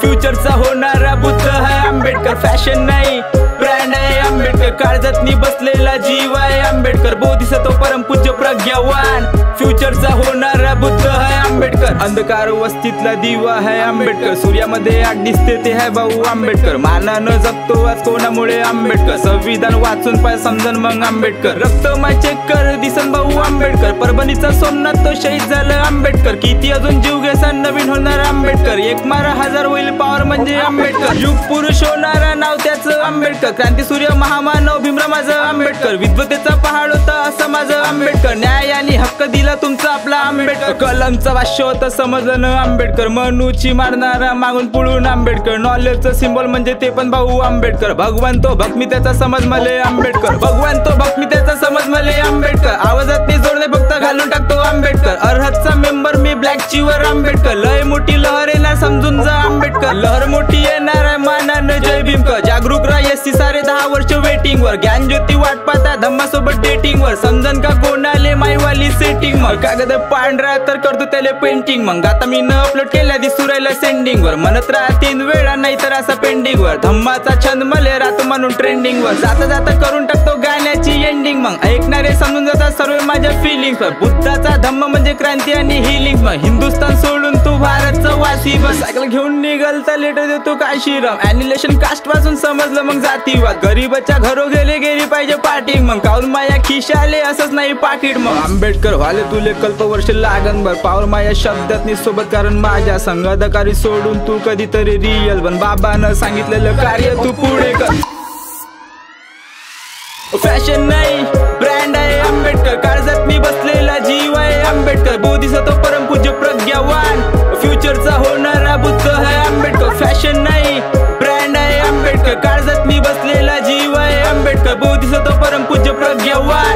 फ्युचरचा होणारा बुद्ध है आंबेडकर, फॅशन नाही ब्रँड आहे आंबेडकर, काळजातनी बसलेला जीव आहे आंबेडकर, बोधिसत्व परमपूज्य प्रज्ञावान, फ्युचरचा होणारा बुद्ध है आंबेडकर, अंधकार वस्तीतला दिवा है आंबेडकर, सूर्यामध्ये आग दिसते ते है भाऊ आंबेडकर, मानानं जगतो आज कोणामुळे आंबेडकर, संविधान वाचून पाय समजन मग आंबेडकर, रक्तमाय चेक कर दिसन भाऊ आंबेडकर, परभणीचा सोमनाथ तो शहीद झालं आंबेडकर, किती अजून जीव घेसा नवीन होणार आंबेडकर, एक मारा हजार होईल पॉवर म्हणजे आंबेडकर, युग पुरुष होणारा नाव त्याचं आंबेडकर, क्रांती सूर्य महामानव भीमराव माझं आंबेडकर, विद्वतेचा पहाड होता असं माझं आंबेडकर, न्याय आणि हक्क दिला तुमचा आपला आंबेडकर, कलमचा वाश्य होता समजलं न आंबेडकर, मनूची मारणारा मागून पुढून आंबेडकर, नॉलेजचं सिम्बॉल म्हणजे ते पण भाऊ आंबेडकर, भगवान तो भक्मी त्याचा समज मले आंबेडकर, भगवान तो भक्मी त्याचा समज मले आंबेडकर, आवाजात मी जोडणे फक्त घालून टाकतो आंबेडकर, अर्हतचा मेंबर मी ब्लॅक चिवर आंबेडकर, लय मोठी लहर येणार समजून जा आंबेडकर, लहर मोठी येणार आहे मानानं जय भीमकर, जागरूक राहा एससी सारे 10 वर्ष वेटिंग वर, ज्ञान ज्योती वाट पाहता धम्मासोबत डेटिंग वर, समजन का कोणाले माईवाली सेटिंग मग, कागद पांढरा तर करतो त्याला पेंटिंग मग, आता मी न अपलोड केल्या दिसू राहिला सेंडिंग वर, म्हणत राहा 3 वेळा नाही तर असा पेंडिंग वर, धम्माचा छंद मले राहतो म्हणून ट्रेंडिंग वर, जाता जाता करून टाकतो गाण्याची एंडिंग मग, ऐकणारे समजून जातात सर्व माझ्या फिलिंग्स वर, बुद्धाचा धम्म म्हणजे क्रांती आणि हिलिंग मग, हिंदुस्थान सोडून तू भारतचा वासी बन, सायकल घेऊन निघालता लेटर देतो काशीराम, ॲनिलेशन कास्ट वाजून समजलं मग जातीवाद, गरीबाच्या घरो गेली पाहिजे पाठी मग, काऊन माया खिशाले असंच नाही पाकिट मग, आंबेडकर व्हाले तुले कल्पवर्ष लागन बर, पावर माया शब्दात सोबत कारण माझ्या संगदकारी सोडून तू कधीतरी रिअल बन, बाबानं सांगितलेलं कार्य तू पुढे कर, फॅशन नाही ब्रँड आहे आंबेडकर, काळजात मी बसलेला जीव आहे आंबेडकर, बोधिसत्व परमपूज्य प्रज्ञावान, फ्युचरचा होणारा बुद्ध है आंबेडकर, फॅशन नाही ब्रँड आहे आंबेडकर, काळजात मी बसलेला जीव आहे आंबेडकर, बोधिसत्व परमपूज्य प्रज्ञावान.